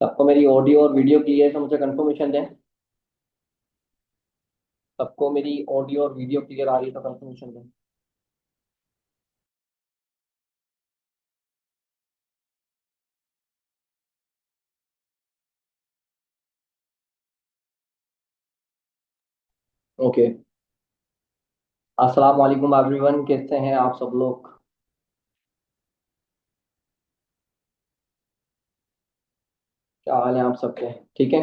सबको मेरी ऑडियो और वीडियो क्लियर है तो मुझे कंफर्मेशन दें। सबको मेरी ऑडियो और वीडियो क्लियर आ रही है तो कंफर्मेशन दें। ओके। अस्सलाम वालेकुम एवरीवन, कैसे हैं आप सब लोग? क्या हाल है आप सबके? ठीक है।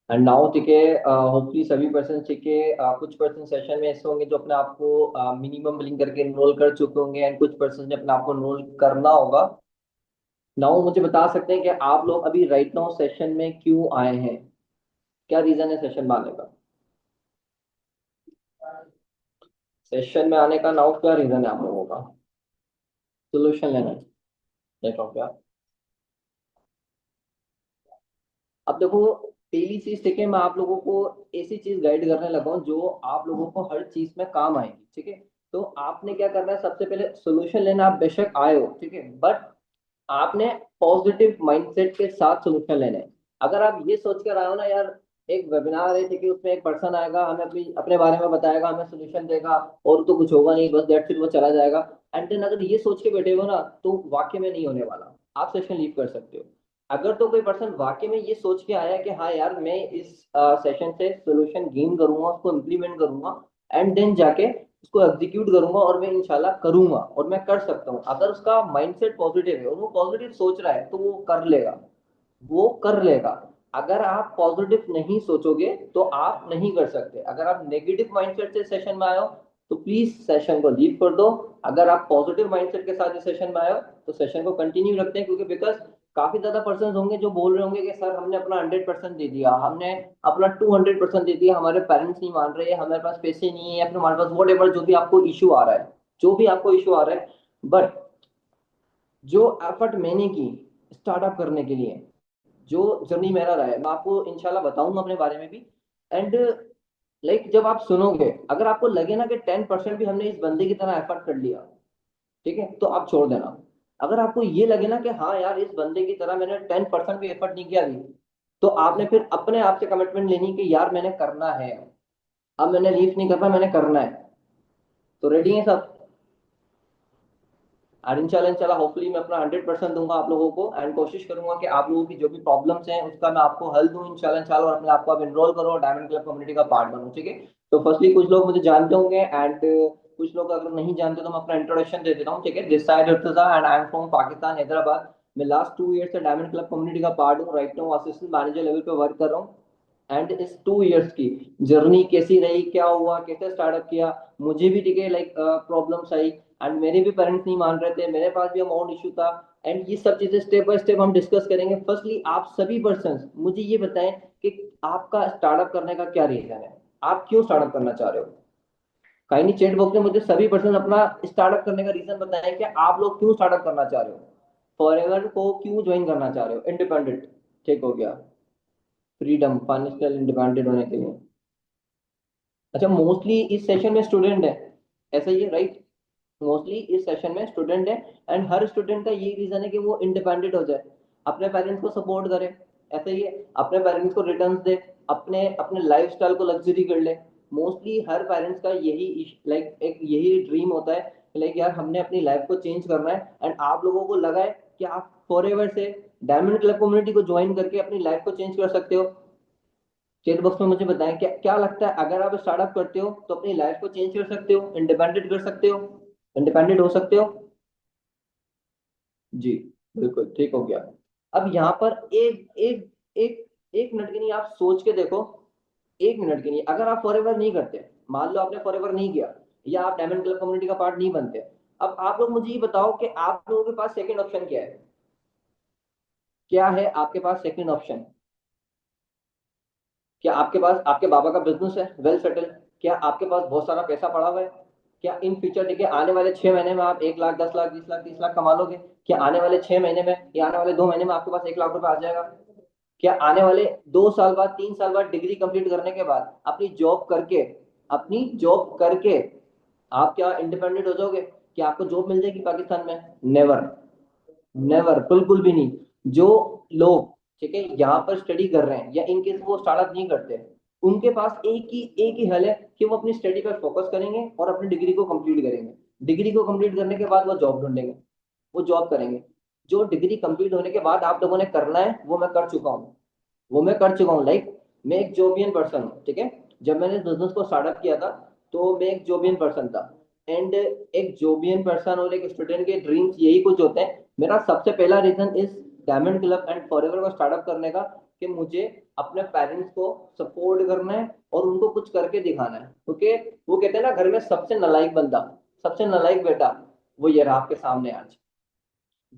एंड नाउ ठीक है। होपफुली सभी पर्सन ठीक है। कुछ पर्सन सेशन में ऐसे होंगे जो अपने आप को मिनिमम बिलिंग करके इनरोल कर चुके होंगे एंड कुछ पर्सन ने अपने आप को इनरोल करना होगा। नाउ मुझे बता सकते हैं कि आप लोग अभी राइट नाउ सेशन में क्यों आए हैं? क्या रीजन है सेशन में आने का? सेशन में आने का नाउ क्या रीजन है आप लोगों का? सोल्यूशन लेना है। देखो क्या। अब देखो, पहली चीज ठीक है, मैं आप लोगों को ऐसी चीज गाइड करने लगा हूं जो आप लोगों को हर चीज में काम आएगी। ठीक है। तो आपने क्या करना है, सबसे पहले सोल्यूशन लेना। आप बेशक आए हो, ठीक है, बट आपने पॉजिटिव माइंडसेट के साथ सोल्यूशन लेना है। अगर आप ये सोच कर आए हो ना यार, एक वेबिनार है ठीक है, उसमें एक पर्सन आएगा, हमें अपनी अपने बारे में बताएगा, हमें सोल्यूशन देगा और तो कुछ होगा नहीं, बस दैट्स इट, वो चला जाएगा। एंड देन अगर ये सोच के बैठे हो ना, तो वाकई में नहीं होने वाला। आप सेशन लीव कर सकते हो। अगर तो कोई पर्सन वाकई में ये सोच के आया कि हाँ यार, मैं इस सेशन से सोल्यूशन गेन करूंगा, उसको इम्प्लीमेंट करूंगा एंड देन जाके उसको एग्जीक्यूट करूंगा और मैं इंशाल्लाह करूंगा और मैं कर सकता हूँ। अगर उसका माइंडसेट पॉजिटिव है और वो पॉजिटिव सोच रहा है तो वो कर लेगा। वो कर लेगा। अगर आप पॉजिटिव नहीं सोचोगे तो आप नहीं कर सकते। अगर आप नेगेटिव माइंडसेट से सेशन में आए हो तो प्लीज सेशन को लीव कर दो। अगर आप पॉजिटिव माइंडसेट के साथ इस सेशन में आए हो तो सेशन को कंटिन्यू रखते हैं, क्योंकि बिकॉज काफी ज्यादा पर्सन होंगे जो बोल रहे होंगे कि सर हमने अपना 100% दे दिया, हमने अपना 200% दे दिया, हमारे पेरेंट्स नहीं मान रहे, हमारे पास पैसे नहीं है या फिर हमारे पास वॉट एवर जो भी आपको इशू आ रहा है, जो भी आपको इशू आ रहा है। बट जो एफर्ट मैंने की स्टार्टअप करने के लिए, जो जर्नी मेरा रहा है, मैं आपको इंशाल्लाह बताऊंगा अपने बारे में भी। एंड लाइक जब आप सुनोगे, अगर आपको लगे ना कि 10% भी हमने इस बंदे की तरह एफर्ट कर लिया, ठीक है, तो आप छोड़ देना। अगर आपको ये लगे ना कि हाँ यार, इस बंदे की तरह मैंने 10% भी एफर्ट नहीं किया अभी, तो आपने फिर अपने आप से कमिटमेंट लेनी कि यार मैंने करना है। अब मैंने लीव नहीं करना, मैंने करना है। तो रेडी है सब? और इंशाल्लाह इंशाल्लाह होपफुली मैं अपना 100% दूंगा आप लोगों को एंड कोशिश करूंगा कि आप लोगों की जो भी प्रॉब्लम्स हैं उसका मैं आपको हल दूं इंशाल्लाह इंशाल्लाह, और अपने आप को आप एनरोल करो और डायमंड क्लब कम्युनिटी का पार्ट बनो। ठीक है। तो फर्स्टली कुछ लोग मुझे जानते होंगे एंड कुछ लोग अगर नहीं जानते तो मैं अपना इंट्रोडक्शन दे देता हूँ। ठीक है। This side Irtaza and I am from Pakistan, Hyderabad. मैं लास्ट 2 ईयर से डायमंड क्लब कम्युनिटी का पार्ट हूँ। Right now assistant manager level पे वर्क कर रहा हूँ। एंड इस 2 ईयर्स की जर्नी कैसी रही, क्या हुआ, कैसे स्टार्टअप किया, मुझे भी ठीक है लाइक प्रॉब्लम्स आई एंड मेरे भी पेरेंट्स नहीं मान रहे थे, मेरे पास भी अमाउंट इशू था। एंड ये सब चीजें स्टेप बाय स्टेप हम डिस्कस करेंगे। फर्स्टली आप सभी पर्सन मुझे ये बताएं कि आपका स्टार्टअप करने का क्या रीजन है, आप क्यों स्टार्टअप करना चाह रहे हो। काइंडली चैट बॉक्स में मुझे सभी पर्सन अपना स्टार्टअप करने का रीजन बताएं कि आप लोग क्यों स्टार्टअप करना चाह रहे हो, फॉरएवर को क्यों ज्वाइन करना चाह रहे हो, इंडिपेंडेंट, ठीक हो गया, फ्रीडम, फाइनेंशियल इंडिपेंडेंट होने के लिए। अच्छा, मोस्टली इस सेशन में स्टूडेंट है, ऐसा ही है राइट? मोस्टली इस सेशन में स्टूडेंट है एंड हर स्टूडेंट का यही रीजन है कि वो इंडिपेंडेंट हो जाए, अपने पेरेंट्स को सपोर्ट करे, ऐसा ही है, अपने पेरेंट्स को रिटर्न्स दे, अपने अपने लाइफस्टाइल को लग्जरी कर ले। मोस्टली हर पेरेंट्स का यही लाइक एक यही ड्रीम होता है, लाइक यार हमने अपनी लाइफ को चेंज करना है। एंड आप लोगों को लगा है कि आप फॉरएवर से डायमंड क्लब कम्युनिटी को ज्वाइन करके अपनी लाइफ को चेंज कर सकते हो। चैट बॉक्स में मुझे बताएं क्या क्या लगता है, अगर आप स्टार्टअप करते हो तो अपनी लाइफ को चेंज कर सकते हो, इंडिपेंडेंट कर सकते हो, इंडिपेंडेंट हो सकते हो। जी, बिल्कुल ठीक हो गया। अब यहाँ पर एक एक एक एक मिनट के लिए आप सोच के देखो। एक मिनट के लिए अगर आप फॉरएवर नहीं करते, मान लो आपने फॉरएवर नहीं किया या आप डायमंड क्लब कम्युनिटी का पार्ट नहीं बनते, अब आप लोग मुझे ये बताओ कि आप लोगों के पास सेकंड ऑप्शन क्या है? क्या है आपके पास सेकंड ऑप्शन? क्या आपके पास आपके बाबा का बिजनेस है वेल सेटल? क्या आपके पास बहुत सारा पैसा पड़ा हुआ है? क्या इन फ्यूचर देखिए आने वाले 6 महीने में आप 1 लाख, 10 लाख, 20 लाख, 30 लाख कमा लोगे? क्या आने वाले 6 महीने में या आने वाले 2 महीने में आपके पास 1 लाख रुपए आ जाएगा? क्या आने वाले 2 साल बाद, 3 साल बाद डिग्री कंप्लीट करने के बाद अपनी जॉब करके आप क्या इंडिपेंडेंट हो जाओगे? क्या आपको जॉब मिल जाएगी पाकिस्तान में? नेवर। नेवर, बिल्कुल भी नहीं। जो लोग, ठीक है, यहाँ पर स्टडी कर रहे हैं या इनकेस वो स्टार्टअप नहीं करते, उनके पास एक ही हल है कि वो अपनी स्टडी पर फोकस करेंगे और अपनी डिग्री को कंप्लीट करेंगे। डिग्री को कंप्लीट करने के बाद वो जॉब ढूंढेंगे, वो जॉब करेंगे। जो डिग्री कंप्लीट होने के बाद आप लोगों ने करना है वो मैं कर चुका हूँ, वो मैं कर चुका हूँ। लाइक मैं एक जॉबियन पर्सन हूँ, ठीक है। जब मैंने बिजनेस को स्टार्टअप किया था तो मैं एक जॉबियन पर्सन था। एंड एक जॉबियन पर्सन और एक स्टूडेंट के ड्रीम्स यही कुछ होते हैं। मेरा सबसे पहला रीजन इस डायमंड क्लब एंड फॉरएवर को स्टार्टअप करने का कि मुझे अपने पेरेंट्स को सपोर्ट करना है और उनको कुछ करके दिखाना है। क्योंकि वो कहते हैं ना, घर में सबसे नालायक बंदा, सबसे नालायक बेटा, वो ये रहा आपके सामने आज।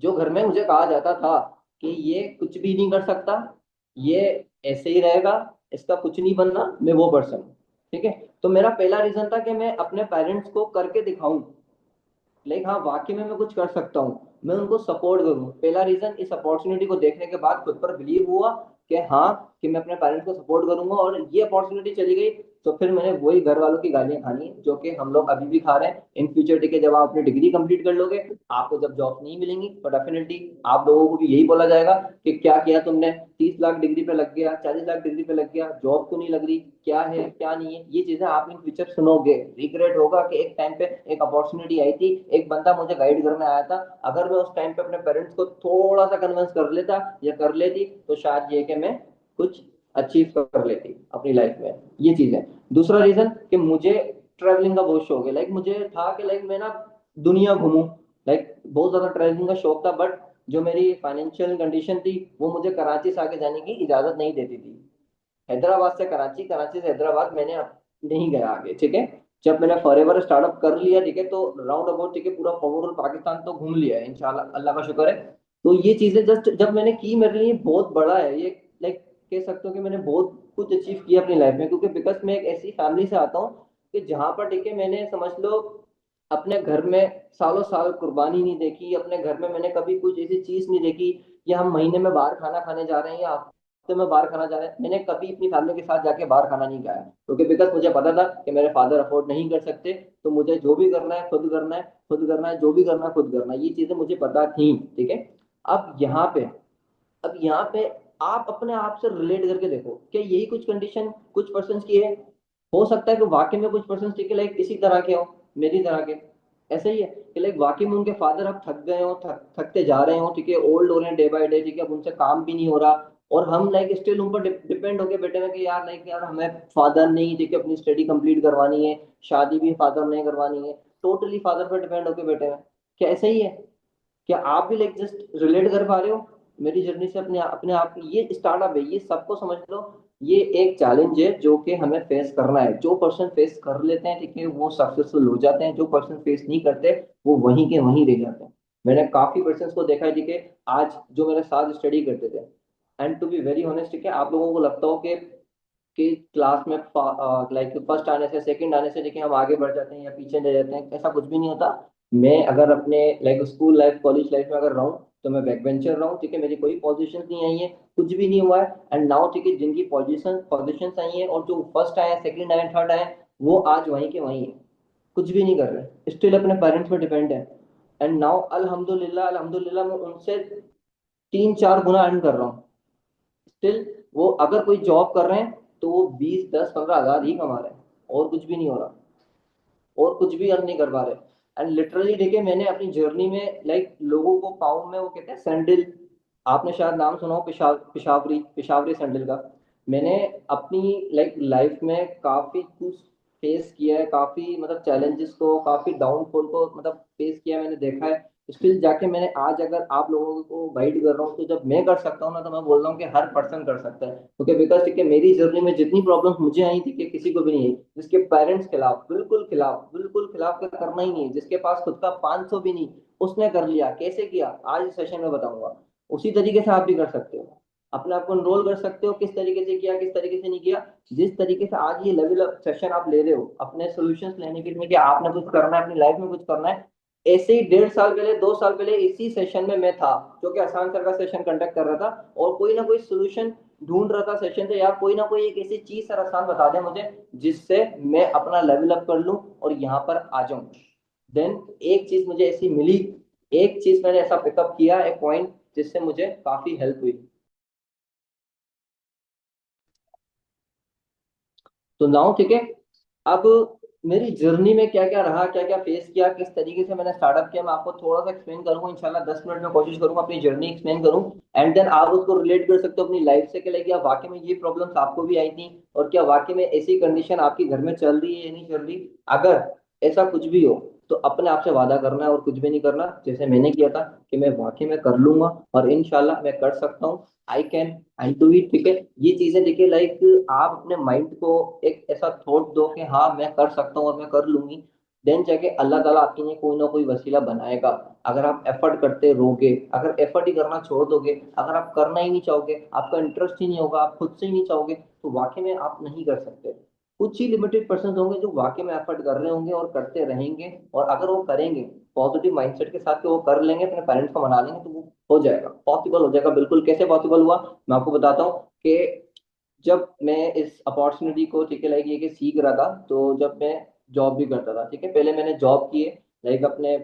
जो घर में मुझे कहा जाता था कि ये कुछ भी नहीं कर सकता, ये ऐसे ही रहेगा, इसका कुछ नहीं बनना, मैं वो पर्सन हूँ, ठीक है। तो मेरा पहला रीजन था कि मैं अपने पेरेंट्स को करके दिखाऊं, लाइक हाँ वाकई में मैं कुछ कर सकता हूँ, मैं उनको सपोर्ट करूँ। पहला रीजन, इस अपॉर्चुनिटी को देखने के बाद खुद पर बिलीव हुआ कि हाँ, कि मैं अपने पेरेंट्स को सपोर्ट करूंगा, और ये अपॉर्चुनिटी चली गई तो फिर मैंने वही घर वालों की गालियां खानी जो कि हम लोग अभी भी खा रहे हैं इन फ्यूचर। ठीक है, जब आप अपनी डिग्री कंप्लीट कर लोगे, आपको जब जॉब नहीं मिलेंगी तो डेफिनेटली आप लोगों को भी यही बोला जाएगा कि क्या किया तुमने, 30 लाख डिग्री पे लग गया, 40 लाख डिग्री पे लग गया, जॉब तो नहीं लग रही, क्या है क्या नहीं है। ये चीजें आप इन फ्यूचर सुनोगे, रिग्रेट होगा कि एक टाइम पे एक अपॉर्चुनिटी आई थी, एक बंदा मुझे गाइड करने आया था, अगर मैं उस टाइम पे अपने पेरेंट्स को थोड़ा सा कन्विंस कर लेता या कर लेती तो शायद ये कि मैं कुछ अचीव कर लेती अपनी लाइफ में। ये चीज है। दूसरा रीजन कि मुझे ट्रैवलिंग का बहुत शौक है। लाइक मुझे था कि लाइक मैं ना दुनिया घूमूं, लाइक बहुत ज्यादा ट्रैवलिंग का शौक था। बट जो मेरी फाइनेंशियल कंडीशन थी वो मुझे कराची से आगे जाने की इजाजत नहीं देती थी। हैदराबाद से कराची, कराची से हैदराबाद मैंने नहीं गया आगे, ठीक है। जब मैंने फॉरएवर स्टार्टअप कर लिया, ठीक है, तो राउंड अबाउट, ठीक है, पूरा ओवरऑल पाकिस्तान तो घूम लिया है इंशाल्लाह, अल्लाह का शुक्र है। तो ये चीजें जस्ट जब मैंने की, मेरे लिए बहुत बड़ा है ये। लाइक कह सकते हो कि मैंने बहुत कुछ अचीव किया अपनी लाइफ में, क्योंकि बिकॉज मैं एक ऐसी फैमिली से आता हूँ कि जहां पर, ठीक है, मैंने समझ लो अपने घर में सालों साल कुर्बानी नहीं देखी। अपने घर में मैंने कभी कुछ ऐसी चीज नहीं देखी कि हम महीने में बाहर खाना खाने जा रहे हैं या हफ्ते में बाहर खाना जा रहे हैं। मैंने कभी अपनी फैमिली के साथ जाके बाहर खाना नहीं खाया, क्योंकि बिकॉज मुझे पता था कि मेरे फादर अफोर्ड नहीं कर सकते। तो मुझे जो भी करना है खुद करना है, खुद करना है, जो भी करना है खुद करना है, ये चीजें मुझे पता थी, ठीक है। अब यहाँ पे, अब यहाँ पे आप अपने आप से रिलेट करके देखो, क्या यही कुछ कंडीशन कुछ पर्सन की है? हो सकता है कि वाकई में कुछ पर्सन, ठीक है, लाइक इसी तरह के हो, मेरी तरह के। ऐसा ही है कि लाइक वाकई में उनके फादर अब थक गए हो, थकते जा रहे हो, ठीक है, ओल्ड हो रहे हैं डे बाय डे, ठीक है, अब उनसे काम भी नहीं हो रहा, और हम लाइक स्टिल उन पर डिपेंड होके बैठे हैं कि यार लाइक यार हमें फादर नहीं, ठीक है, अपनी स्टडी कंप्लीट करवानी है, शादी भी फादर नहीं करवानी है, टोटली फादर पर डिपेंड होके बैठे हैं। क्या ऐसा ही है? क्या आप भी लाइक जस्ट रिलेट कर पा रहे हो मेरी जर्नी से? अपने अपने आप की ये स्टार्टअप है, ये सबको समझ लो, ये एक चैलेंज है जो कि हमें फेस करना है। जो पर्सन फेस कर लेते हैं, ठीक है, वो सक्सेसफुल हो जाते हैं। जो पर्सन फेस नहीं करते वो वहीं के वहीं रह जाते हैं। मैंने काफी पर्सन को देखा है, ठीक है, आज जो मेरे साथ स्टडी करते थे, and to be very honest, ठीक है, आप लोगों को लगता हो कि क्लास में लाइक फर्स्ट आने से, सेकंड आने से, देखिए, हम आगे बढ़ जाते हैं या पीछे रह जाते हैं, ऐसा कुछ भी नहीं होता। मैं अगर अपने like school life, college life में अगर रहूं तो मैं बैक बेंचर रहा हूँ, ठीक है, मेरी कोई पोजीशन नहीं आई है, कुछ भी नहीं हुआ है। एंड नाउ, ठीक है, जिनकी पोजीशन आई है और जो फर्स्ट आए, सेकंड आए, थर्ड आए, वो आज वहीं के वहीं है, कुछ भी नहीं कर रहे, स्टिल अपने पेरेंट्स पे डिपेंड है। एंड नाउ अल्हम्दुलिल्लाह, अल्हम्दुलिल्लाह मैं उनसे 3-4 गुना अर्न कर रहा हूँ। स्टिल वो अगर कोई जॉब कर रहे हैं तो वो 20, 10, 15 हज़ार ही कमा रहे हैं, और कुछ भी नहीं हो रहा, और कुछ भी अर्न नहीं कर पा रहे। एंड लिटरली देखिए, मैंने अपनी जर्नी में लाइक लोगों को पाऊँ में, वो कहते हैं सैंडल, आपने शायद नाम सुना हो, पिशावरी, पिशावरी सैंडल का। मैंने अपनी लाइक लाइफ में काफी कुछ फेस किया है, काफी मतलब चैलेंजेस को, काफी डाउनफॉल को मतलब फेस किया है, मैंने देखा है। स्टिल जाके मैंने आज अगर आप लोगों को गाइड कर रहा हूँ, तो जब मैं कर सकता हूँ ना, तो मैं बोल रहा हूँ कि हर पर्सन कर सकता है। क्योंकि बिकॉज, ठीक है, मेरी जर्नी में जितनी प्रॉब्लम्स मुझे आई थी कि किसी को भी नहीं आई। जिसके पेरेंट्स खिलाफ, बिल्कुल खिलाफ, बिल्कुल खिलाफ का करना ही नहीं है, जिसके पास खुद का 500 भी नहीं, उसने कर लिया। कैसे किया, आज इस सेशन में बताऊंगा। उसी तरीके से आप भी कर सकते हो, अपने आप को एनरोल कर सकते हो। किस तरीके से किया, किस तरीके से नहीं किया, जिस तरीके से आज ये लेवल अप सेशन आप ले रहे हो अपने सॉल्यूशंस लेने के लिए कि आपने कुछ करना है अपनी लाइफ में, कुछ करना है, ऐसे ही 1.5 साल पहले, 2 साल पहले इसी सेशन में मैं था, जो कि आसान सर का सेशन कंडक्ट कर रहा था, और कोई ना कोई सोल्यूशन ढूंढ रहा था सेशन से, यार कोई ना कोई एक ऐसी चीज सर आसान बता दे मुझे जिससे मैं अपना लेवल अप कर लूं और यहाँ पर आ जाऊं। देन एक चीज मुझे ऐसी मिली एक चीज मैंने ऐसा पिकअप किया, एक पॉइंट जिससे मुझे काफी हेल्प हुई। तो नाउ ठीक है, अब मेरी जर्नी में क्या क्या रहा, क्या क्या फेस किया, किस तरीके से मैंने स्टार्टअप किया, मैं आपको थोड़ा सा एक्सप्लेन करूंगा इंशाल्लाह। 10 मिनट में कोशिश करूंगा अपनी जर्नी एक्सप्लेन करूं, एंड देन आप उसको रिलेट कर सकते हो अपनी लाइफ से कि लाइक क्या वाकई में ये प्रॉब्लम्स आपको भी आई थी, और क्या वाकई में ऐसी कंडीशन आपके घर में चल रही है या नहीं चल रही। अगर ऐसा कुछ भी हो तो अपने आप से वादा करना है और कुछ भी नहीं करना, जैसे मैंने किया था कि मैं वाकई में कर लूंगा और इंशाल्लाह मैं कर सकता हूँ। I can I do it, ठीक है। ये चीजें देखिए लाइक आप अपने माइंड को एक ऐसा थॉट दो कि हाँ मैं कर सकता हूँ और मैं कर लूंगी, देन जाके अल्लाह ताला आपके लिए कोई ना कोई वसीला बनाएगा। अगर आप एफर्ट करते रहोगे, अगर एफर्ट ही करना छोड़ दोगे, अगर आप करना ही नहीं चाहोगे, आपका इंटरेस्ट ही नहीं होगा, आप खुद से ही नहीं चाहोगे, तो वाकई में आप नहीं कर सकते। कुछ ही लिमिटेड पर्सन होंगे जो वाकई में एफर्ट कर रहे होंगे और करते रहेंगे, और अगर वो करेंगे पॉजिटिव माइंडसेट के साथ कि वो कर लेंगे, अपने पेरेंट्स को मना लेंगे, तो वो हो जाएगा, पॉसिबल हो जाएगा बिल्कुल। कैसे पॉसिबल हुआ, मैं आपको बताता हूँ कि जब मैं इस अपॉर्चुनिटी को, ठीक है, लाइक ये कि सीख रहा था, तो जब मैं जॉब भी करता था, ठीक है, पहले मैंने जॉब की है लाइक अपने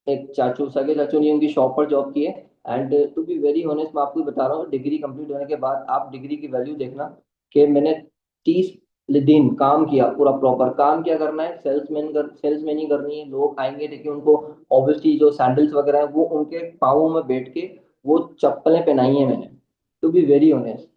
एक चाचू, सगे चाचू ने उनकी शॉप पर जॉब की है। And to be very honest, मैं आपको बता रहा हूँ, डिग्री कंप्लीट होने के बाद आप डिग्री की वैल्यू देखना कि मैंने 30 दिन काम किया, पूरा प्रॉपर काम क्या करना है, सेल्समैन ही करनी है। लोग आएंगे, देखिए उनको ऑब्वियसली जो सैंडल्स वगैरह है वो उनके पाँवों में बैठ के वो चप्पलें पहनाई है मैंने, टू बी वेरी ऑनेस्ट।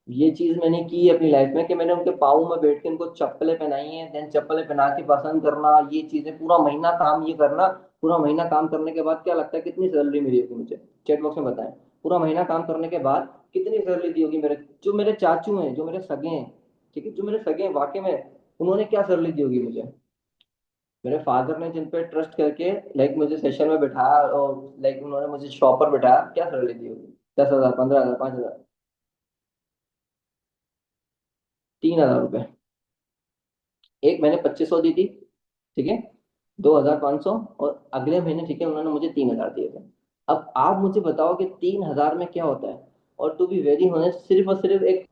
ये चीज मैंने की है अपनी लाइफ में कि मैंने उनके पाँव में बैठ के उनको चप्पलें पहनाई हैं, देन चप्पलें पहना के पसंद करना, ये चीजें पूरा महीना काम ये करना। पूरा महीना काम करने के बाद क्या लगता है कितनी सैलरी मिली होगी मुझे, चैट बॉक्स में बताएं। पूरा महीना काम करने के बाद कितनी सैलरी दी होगी मेरे, जो मेरे चाचू हैं, जो मेरे सगे हैं, ठीक है, जो मेरे सगे हैं वाकई में, उन्होंने क्या सैलरी दी होगी मुझे। मेरे फादर ने जिन पे ट्रस्ट करके लाइक मुझे सेशन में बिठाया और लाइक उन्होंने मुझे शॉप पर बिठाया, क्या सैलरी दी होगी, 10,000, 15,000, 5,000, 3,000 रुपये। एक महीने 2500 दी थी, ठीक है, 2,500, और अगले महीने ठीक है उन्होंने मुझे 3,000 दिए थे। अब आप मुझे बताओ कि 3,000 में क्या होता है। और टू बी वेरी ऑनेस्ट, सिर्फ और सिर्फ एक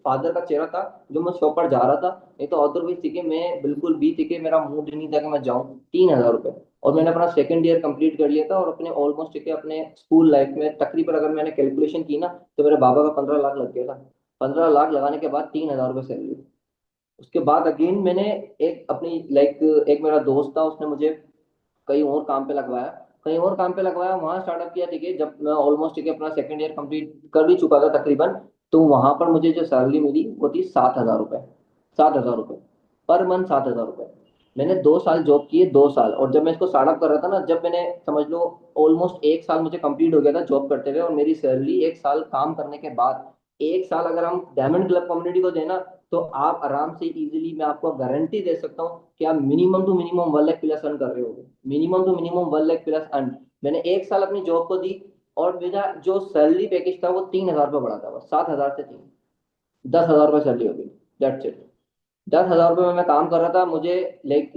फादर का चेहरा था जो मैं शॉप पर जा रहा था, नहीं तो अदरवाइज ठीक है मैं बिल्कुल भी, ठीक है, मेरा मूड नहीं था कि मैं जाऊँ। 3,000 रुपये, और मैंने अपना सेकंड ईयर कंप्लीट कर लिया था, और अपने ऑलमोस्ट ठीक है अपने स्कूल लाइफ में तकरीबन अगर मैंने कैलकुलेशन की ना, तो मेरे बाबा का 15 लाख लग गया था। 15 लाख लगाने के बाद 3,000 रुपये सैलरी। उसके बाद अगेन मैंने एक अपनी लाइक, एक मेरा दोस्त था, उसने मुझे कहीं और काम पे लगवाया, कहीं और काम पे लगवाया, वहां स्टार्टअप किया, ठीक है, जब मैं ऑलमोस्ट ठीक है अपना सेकंड ईयर कंप्लीट कर भी चुका था तकरीबन, तो वहां पर मुझे जो सैलरी मिली वो थी 7,000 रुपये। 7,000 रुपये पर मंथ, 7,000 रुपये। मैंने 2 साल जॉब की है, 2 साल, और जब मैं इसको स्टार्टअप कर रहा था ना, जब मैंने समझ लो ऑलमोस्ट 1 साल मुझे कंप्लीट हो गया था जॉब करते हुए, और मेरी सैलरी 1 साल काम करने के बाद, 1 साल अगर हम डायमंड क्लब कम्युनिटी को देना, तो आप आराम से इजीली, मैं आपको गारंटी दे सकता हूँ कि आप minimum to minimum 1 lakh plus earn कर रहे होगे, minimum to minimum 1 lakh plus earn. मैंने 1 साल अपनी जॉब को दी, और मेरा जो सैलरी पैकेज था वो 3,000 रुपये बढ़ा था, बस 7,000 से 3, 10,000 रुपये सैलरी होगी, दैट्स इट। 10,000 रुपये में मैं काम कर रहा था, मुझे लाइक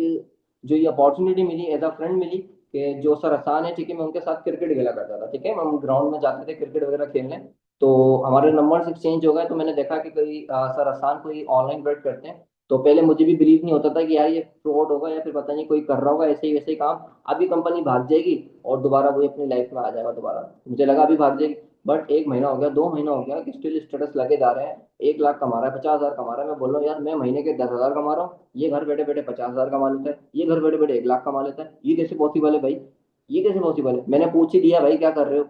जो ये अपॉर्चुनिटी मिली एज अ फ्रेंड मिली कि जो सर आसान है, ठीक है, मैं उनके साथ क्रिकेट खेला करता था, ठीक है, हम ग्राउंड में जाते थे क्रिकेट वगैरह खेलने। तो हमारे नंबर्स एक्सचेंज हो गए, तो मैंने देखा कि कोई सर आसान कोई ऑनलाइन बेट करते हैं। तो पहले मुझे भी बिलीव नहीं होता था कि यार ये फ्रॉड होगा या फिर पता नहीं कोई कर रहा होगा ऐसे ही वैसे ही काम, अभी कंपनी भाग जाएगी और दोबारा वही अपनी लाइफ में आ जाएगा दोबारा। मुझे लगा अभी भाग जाएगी, बट 1 महीना हो गया, 2 महीना हो गया कि स्टिल स्टेटस लगे जा रहे हैं। 1 लाख कमा रहा है, 50,000 कमा रहा है, मैं बोल रहा हूँ यार मैं महीने के 10,000 कमा रहा हूँ, ये घर बैठे बैठे 50,000 कमा लेता है, ये घर बैठे बैठे 1 लाख कमा लेता है, ये कैसे पॉसिबल है भाई, ये कैसे पॉसिबल है। मैंने पूछ ही लिया भाई क्या कर रहे हो,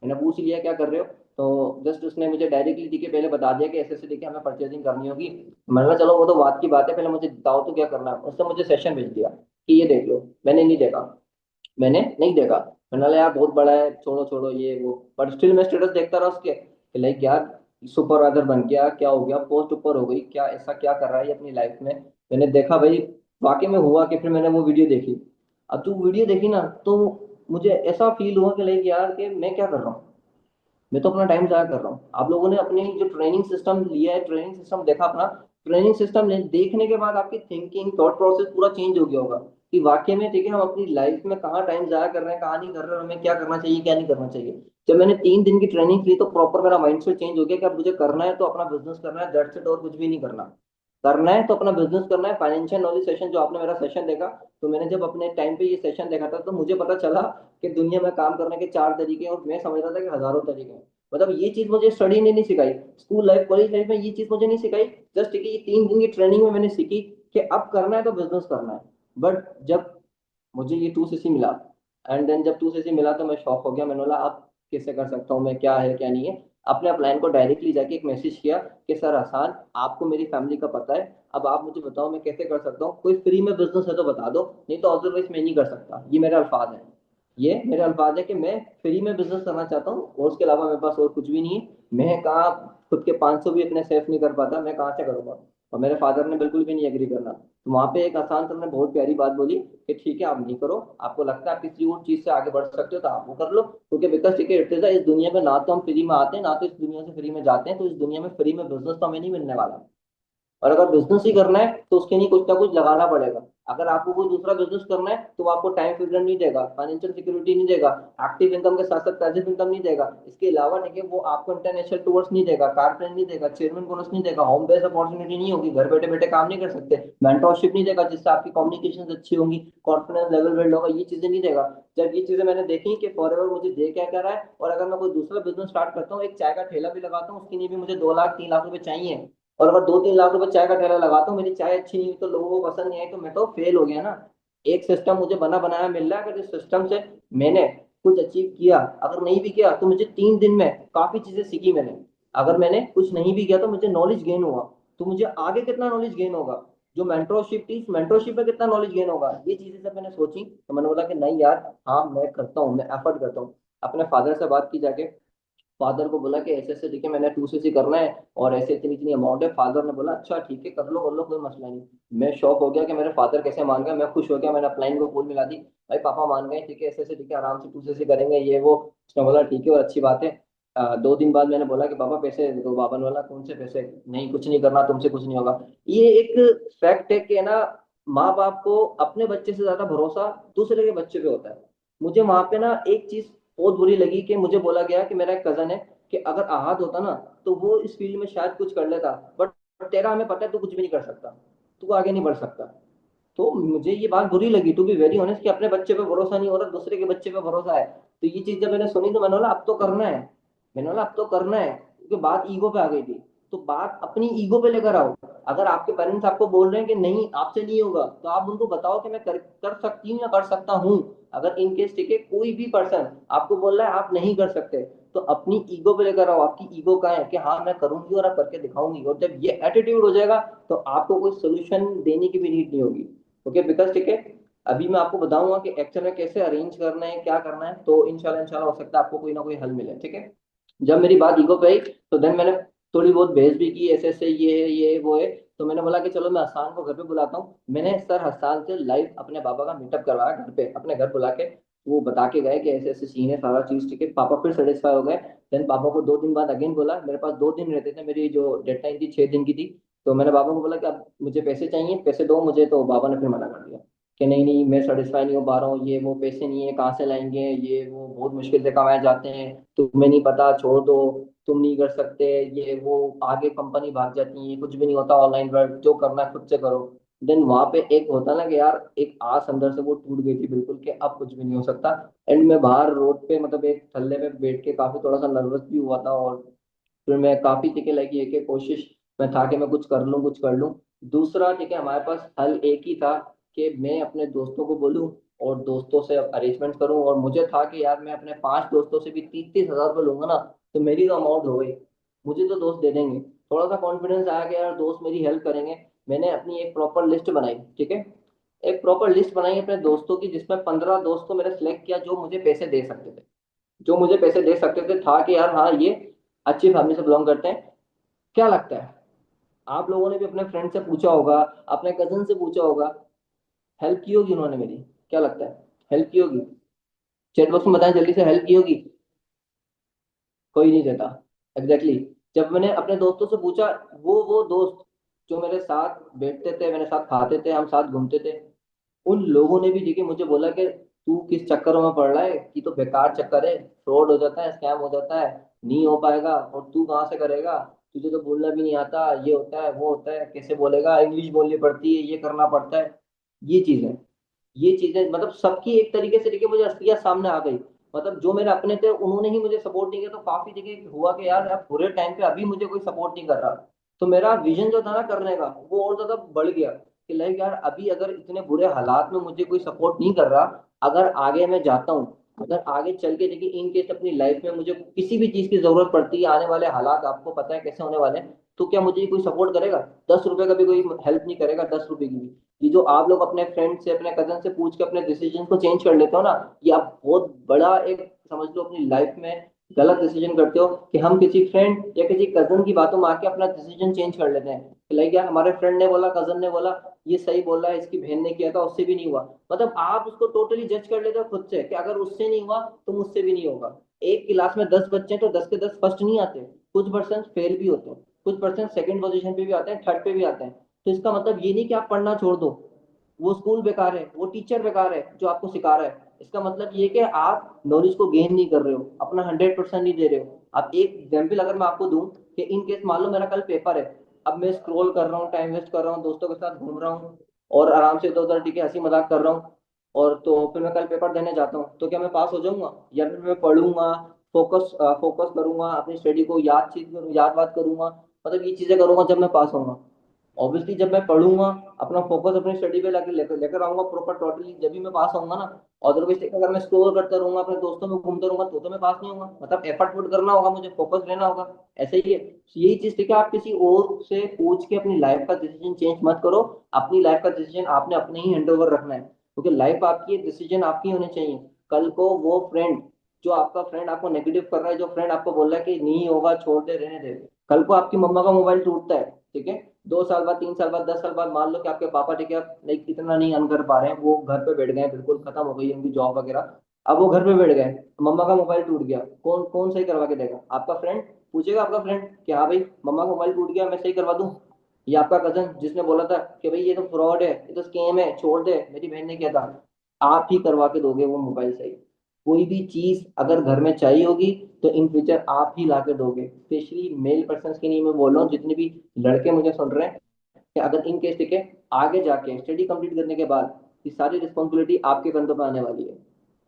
मैंने पूछ ही लिया क्या कर रहे हो। तो जस्ट उसने मुझे डायरेक्टली दिखे पहले बता दिया कि ऐसे ऐसे देखिए हमें परचेजिंग करनी होगी। मैंने कहा चलो वो तो बात की बात है, पहले मुझे बताओ तो क्या करना है। उसने मुझे सेशन भेज दिया कि ये देख लो, मैंने नहीं देखा, मैंने नहीं देखा। मैंने बोला यार बहुत बड़ा है, छोड़ो छोड़ो ये वो, बट स्टिल मैं स्टेटस देखता रहा उसके कि लाइक यार सुपरवाइजर बन गया, क्या हो गया, पोस्ट ऊपर हो गई, क्या ऐसा क्या कर रहा है ये अपनी लाइफ में। मैंने देखा भाई, वाकई में हुआ कि फिर मैंने वो वीडियो देखी। अब जो वीडियो देखी ना, तो मुझे ऐसा फील हुआ कि लाइक यार कि मैं क्या कर रहा हूँ, मैं तो अपना टाइम जाया कर रहा हूँ। आप लोगों ने अपनी जो ट्रेनिंग सिस्टम लिया है, ट्रेनिंग सिस्टम देखा अपना, ट्रेनिंग सिस्टम देखने के बाद आपकी थिंकिंग थॉट प्रोसेस पूरा चेंज हो गया होगा कि वाकई में ठीक है हम अपनी लाइफ में कहाँ टाइम जाया कर रहे हैं, कहाँ नहीं कर रहे हैं, हमें क्या करना चाहिए क्या नहीं करना चाहिए। जब मैंने 3 दिन की ट्रेनिंग ली तो प्रॉपर मेरा माइंडसेट चेंज हो गया कि अब मुझे करना है तो अपना बिजनेस करना है, दैट्स इट, और कुछ भी नहीं करना। करना है तो अपना बिजनेस करना है। फाइनेंशियल नॉलेज सेशन जो आपने मेरा सेशन देखा, तो मैंने जब अपने टाइम पे ये सेशन देखा था तो मुझे पता चला कि दुनिया में काम करने के 4 तरीके हैं, और मैं समझ रहा था कि हजारों तरीके हैं। मतलब ये चीज मुझे स्टडी ने नहीं सिखाई, स्कूल लाइफ कॉलेज लाइफ में ये चीज मुझे नहीं सिखाई। जस्ट कि ये 3 दिन की ट्रेनिंग में मैंने सीखी कि अब करना है तो बिजनेस करना है। बट जब मुझे ये 2cc मिला, एंड देन जब 2cc मिला तो मैं शॉक हो गया। मैंने बोला अब कैसे कर सकता हूँ मैं, क्या है क्या नहीं है। अपने अपलाइन को डायरेक्टली जाके एक मैसेज किया कि सर हसान, आपको मेरी फैमिली का पता है, अब आप मुझे बताओ मैं कैसे कर सकता हूँ, कोई फ्री में बिजनेस है तो बता दो, नहीं तो अदरवाइज मैं नहीं कर सकता। ये मेरे अल्फाज है, ये मेरे अल्फाज है कि मैं फ्री में बिजनेस करना चाहता हूँ, और उसके अलावा मेरे पास और कुछ भी नहीं है। मैं कहाँ खुद के 500 भी अपने सेफ नहीं कर पाता, मैं कहाँ से करूंगा। और मेरे फादर ने बिल्कुल भी नहीं एग्री करना। तो वहां पे एक आसान सर ने बहुत प्यारी बात बोली कि ठीक है आप नहीं करो, आपको लगता है आप किसी और चीज से आगे बढ़ सकते हो तो आप वो कर लो, क्योंकि बिकॉज ठीक है इट इज इस दुनिया में ना तो हम फ्री में आते हैं, ना तो इस दुनिया से फ्री में जाते हैं, तो इस दुनिया में फ्री में बिजनेस तो हमें नहीं मिलने वाला। और अगर बिजनेस ही करना है तो उसके लिए कुछ ना कुछ लगाना पड़ेगा। अगर आपको कोई दूसरा बिजनेस करना है तो वो आपको टाइम फ्रीडम नहीं देगा, फाइनेंशियल सिक्योरिटी नहीं देगा, एक्टिव इनकम के साथ साथ पैसिव इनकम नहीं देगा, इसके अलावा ठीक है वो आपको इंटरनेशनल टूर्स नहीं देगा, कारपेंट नहीं देगा, चेयरमैन बोनस नहीं देगा, होम बेस्ड अपॉर्चुनिटी नहीं होगी, घर बैठे बैठे काम नहीं कर सकते, मेंटरशिप नहीं देगा जिससे आपकी कम्युनिकेशन अच्छी होंगी, कॉन्फिडेंस लेवल बिल्ड होगा, ये चीजें नहीं देगा। जब ये चीजें मैंने देखी कि फॉरएवर मुझे दे क्या क्या रहा है, और अगर मैं कोई दूसरा बिजनेस स्टार्ट करता हूँ, एक चाय का ठेला भी लगाता हूँ, उसके लिए भी मुझे 2 लाख 3 लाख रुपए चाहिए, और अगर 2-3 लाख रुपए चाय का ठेला लगाता हूँ, मेरी चाय अच्छी नहीं हुई तो लोगों को पसंद नहीं आई, तो मैं तो फेल हो गया ना। एक सिस्टम मुझे बना बनाया मिल रहा है, अगर इस सिस्टम से मैंने कुछ अचीव किया, अगर नहीं भी किया तो मुझे 3 दिन में काफी चीजें सीखी मैंने। अगर मैंने कुछ नहीं भी किया तो मुझे नॉलेज गेन हुआ, तो मुझे आगे कितना नॉलेज गेन होगा। जो मेंटरशिप थी, मेंटरशिप में कितना नॉलेज गेन होगा, ये चीजें जब मैंने सोची तो मैंने बोला कि नहीं यार, हाँ मैं करता हूँ, मैं एफर्ट करता हूँ। अपने फादर से बात की जाके, फादर को बोला कि ऐसे ऐसे ठीक है मैंने 2cc करना है, और ऐसे इतनी इतनी अमाउंट है। फादर ने बोला अच्छा ठीक है कर लो कोई मसला नहीं। मैं शॉक हो गया कि मेरे फादर कैसे मान गए, मैं खुश हो गया, मैंने अपलाइन को फूल मिला दी। भाई पापा मान गए, ठीक है ऐसे ऐसे ठीक है, आराम से 2cc करेंगे ये वो। उसने बोला ठीक है और अच्छी बात है। 2 दिन बाद मैंने बोला कि पापा पैसे दे दो। बाबा ने बोला कौन से पैसे, नहीं कुछ नहीं करना तुमसे, कुछ नहीं होगा। ये एक फैक्ट है कि ना, माँ बाप को अपने बच्चे से ज्यादा भरोसा दूसरे के बच्चे पे होता है। मुझे वहां पे ना एक चीज बहुत बुरी लगी कि मुझे बोला गया कि मेरा एक कजन है, कि अगर आहत होता ना तो वो इस फील्ड में शायद कुछ कर लेता, बट तेरा हमें पता है तू कुछ भी नहीं कर सकता, तू आगे नहीं बढ़ सकता। तो मुझे ये बात बुरी लगी, टू बी वेरी ऑनेस्ट, कि अपने बच्चे पे भरोसा नहीं हो रहा, दूसरे के बच्चे पे भरोसा है। तो ये चीज जब मैंने सुनी तो मैंने बोला अब तो करना है। मैंने बोला अब तो करना है, क्योंकि बात ईगो पे आ गई थी। तो बात अपनी ईगो पे लेकर आओ। अगर आपके पेरेंट्स आपको बोल रहे हैं कि नहीं आपसे नहीं होगा, तो आप उनको बताओ कि मैं कर सकती हूँ या कर सकता हूँ। अगर इन केस ठीक है कोई भी पर्सन आपको बोल रहा है आप नहीं कर सकते, तो अपनी ईगो पे लेकर आओ। आपकी ईगो का है कि हाँ मैं करूंगी और आप करके दिखाऊंगी, और जब ये एटीट्यूड हो जाएगा तो आपको कोई सोल्यूशन देने की भी नीड नहीं होगी। ओके बिकॉज ठीक है, अभी मैं आपको बताऊंगा कि एक्चुअल में कैसे अरेंज करना है, क्या करना है, तो इंशाल्लाह इंशाल्लाह हो सकता है आपको कोई ना कोई हल मिले, ठीक है। जब मेरी बात ईगो पे आई तो देन मैंने थोड़ी बहुत बहस भी की, ऐसे ऐसे ये है ये वो है। तो मैंने बोला कि चलो मैं हसान को घर पे बुलाता हूँ। मैंने सर हसान से लाइव अपने पापा का मीटअप करवाया घर पे, अपने घर बुला के। वो बता के गए कि ऐसे ऐसे सीन है, सारा चीज ठीक है। पापा फिर सेटिस्फाई हो गए। देन पापा को 2 दिन बाद अगेन बोला, मेरे पास 2 दिन रहते थे, मेरी जो डेडलाइन थी 6 दिन की थी। तो मैंने पापा को बोला कि अब मुझे पैसे चाहिए, पैसे दो मुझे। तो पापा ने फिर मना कर दिया कि नहीं नहीं मैं सेटिस्फाई नहीं हो पा रहा हूँ, ये वो पैसे नहीं है, कहाँ से लाएंगे, ये वो बहुत मुश्किल से कमाए जाते हैं, तुम्हें नहीं पता, छोड़ दो, तुम नहीं कर सकते, ये वो, आगे कंपनी भाग जाती है, कुछ भी नहीं होता, ऑनलाइन वर्क जो करना है खुद से करो। देन वहां पे एक होता ना कि यार एक आस अंदर से वो टूट गई थी बिल्कुल, कि अब कुछ भी नहीं हो सकता। एंड मैं बाहर रोड पे मतलब एक थल्ले पे बैठ के काफी थोड़ा सा नर्वस भी हुआ था, और फिर मैं काफी टिके लगी है कि कोशिश मैं था कि मैं कुछ कर लूँ कुछ कर लूँ। दूसरा ठीक है हमारे पास हल एक ही था कि मैं अपने दोस्तों को बोलूँ और दोस्तों से अरेंजमेंट करूँ, और मुझे था कि यार मैं अपने 5 दोस्तों से भी 30-30 हजार रुपये लूंगा ना, तो मेरी तो अमाउंट हो गई, मुझे तो दोस्त दे देंगे। थोड़ा सा कॉन्फिडेंस आया कि यार दोस्त मेरी हेल्प करेंगे। मैंने अपनी एक प्रॉपर लिस्ट बनाई, ठीक है, एक प्रॉपर लिस्ट बनाई अपने दोस्तों की, जिसमें 15 दोस्तों मैंने सेलेक्ट किया जो मुझे पैसे दे सकते थे, जो मुझे पैसे दे सकते थे। था कि यार हाँ ये अच्छी फैमिली से बिलोंग करते हैं। क्या लगता है, आप लोगों ने भी अपने फ्रेंड से पूछा होगा, अपने कजन से पूछा होगा, हेल्प की होगी उन्होंने मेरी, क्या लगता है हेल्प की होगी? चैट बॉक्स में बताएं जल्दी से, हेल्प की होगी? कोई नहीं देता। Exactly exactly। जब मैंने अपने दोस्तों से पूछा, वो दोस्त जो मेरे साथ बैठते थे, मेरे साथ खाते थे, हम साथ घूमते थे, उन लोगों ने भी देखिए मुझे बोला कि तू किस चक्करों में पड़ रहा है, कि तो बेकार चक्कर है, फ्रॉड हो जाता है, स्कैम हो जाता है, नहीं हो पाएगा, और तू कहाँ से करेगा, तुझे तो बोलना भी नहीं आता, ये होता है वो होता है, कैसे बोलेगा, इंग्लिश बोलनी पड़ती है, ये करना पड़ता है। ये चीजें ये चीजें मतलब सबकी एक तरीके से देखिए मुझे असलियत सामने आ गई। मतलब जो मेरे अपने थे उन्होंने ही मुझे सपोर्ट नहीं किया, तो काफी जगह हुआ कि यार यार बुरे टाइम पे अभी मुझे कोई सपोर्ट नहीं कर रहा। तो मेरा विजन जो था ना करने का वो और ज्यादा बढ़ गया कि लाइक यार अभी अगर इतने बुरे हालात में मुझे कोई सपोर्ट नहीं कर रहा, अगर आगे मैं जाता हूँ, अगर आगे चल के देखिए इन केस अपनी लाइफ में मुझे किसी भी चीज की जरूरत पड़ती है, आने वाले हालात आपको पता है कैसे होने वाले हैं, तो क्या मुझे कोई सपोर्ट करेगा? 10 रुपए का भी कोई हेल्प नहीं करेगा, 10 रुपए की भी। ये जो आप लोग अपने फ्रेंड से अपने कजन से पूछ के अपने डिसीजन को चेंज कर लेते हो ना, ये आप बहुत बड़ा एक समझ लो अपनी लाइफ में गलत डिसीजन करते हो कि हम किसी फ्रेंड या किसी कजन की बातों में आके अपना डिसीजन चेंज कर लेते हैं। लाइक यार हमारे फ्रेंड ने बोला, कजन ने बोला, ये सही बोल रहा है, इसकी बहन ने किया था उससे भी नहीं हुआ। मतलब आप उसको टोटली जज कर लेते हो खुद से कि अगर उससे नहीं हुआ तो मुझसे भी नहीं होगा। एक क्लास में 10 बच्चे हैं तो 10 के 10 फर्स्ट नहीं आते, कुछ परसेंट फेल भी होते हैं, कुछ परसेंट सेकंड पोजीशन पे भी आते हैं, थर्ड पे भी आते हैं। तो इसका मतलब ये नहीं कि आप पढ़ना छोड़ दो, वो स्कूल बेकार है, वो टीचर बेकार है जो आपको सिखा रहा है। इसका मतलब ये कि आप नॉलेज को गेन नहीं कर रहे हो, अपना 100% नहीं दे रहे हो। अब एक एग्जाम्पल अगर मैं आपको दूं कि इन केस मान लो मेरा कल पेपर है, अब मैं स्क्रॉल कर रहा हूँ, टाइम वेस्ट कर रहा हूँ, दोस्तों के साथ घूम रहा हूँ और आराम से इधर उधर ठीक है हंसी मजाक कर रहा हूँ, और तो फिर मैं कल पेपर देने जाता हूँ, तो क्या मैं पास हो जाऊंगा? या फिर मैं पढ़ूंगा, फोकस करूंगा, अपनी स्टडी को याद बात करूंगा, मतलब ये चीजें करूंगा जब मैं पास होऊंगा। ऑब्वियसली जब मैं पढ़ूंगा, अपना फोकस अपनी स्टडी पे लेकर लेकर आऊंगा प्रॉपर टोटली, जब भी मैं पास होऊंगा ना। अदरवाइज अगर मैं स्क्रॉल करता रहूंगा, अपने दोस्तों में घूमता रहूंगा, तो मैं पास नहीं होऊंगा। मतलब एफर्ट पुट करना होगा, मुझे फोकस रहना होगा। ऐसे ही है, यही चीज ठीक है, आप किसी और से पूछ के अपनी लाइफ का डिसीजन चेंज मत करो। अपनी लाइफ का डिसीजन आपने अपने ही हैंड ओवर रखना है, क्योंकि लाइफ आपकी है, डिसीजन आपकी होने चाहिए। कल को वो फ्रेंड जो आपका फ्रेंड आपको नेगेटिव कर रहा है, जो फ्रेंड आपको बोल रहा है कि नहीं होगा छोड़ दे रहने दे, कल को आपकी मम्मा का मोबाइल टूटता है, ठीक है, 2 साल बाद, 3 साल बाद, 10 साल बाद, मान लो कि आपके पापा ठीक है लाइक इतना नहीं अर्न कर पा रहे हैं, वो घर पे बैठ गए हैं, बिल्कुल खत्म हो गई है उनकी जॉब वगैरह, अब वो घर पे बैठ गए, मम्मा का मोबाइल टूट गया, कौन कौन सही करवा के देगा? आपका फ्रेंड पूछेगा, आपका फ्रेंड कि हाँ भाई मम्मा का मोबाइल टूट गया, मैं सही करवा दूं? या आपका कजन जिसने बोला था कि भाई ये तो फ्रॉड है, ये तो स्कैम है, छोड़ दे, मेरी बहन ने किया था, आप ही करवा के दोगे वो मोबाइल सही? कोई भी चीज अगर घर में चाहिए होगी तो इन फ्यूचर आप ही ला के दोगे। स्पेशली मेल पर्सन के लिए मैं बोल रहा हूँ, जितने भी लड़के मुझे सुन रहे हैं, कि अगर इन केस ठीक है आगे जाके स्टडी कंप्लीट करने के बाद ये सारी रिस्पॉन्सिबिलिटी आपके कंधों पर आने वाली है।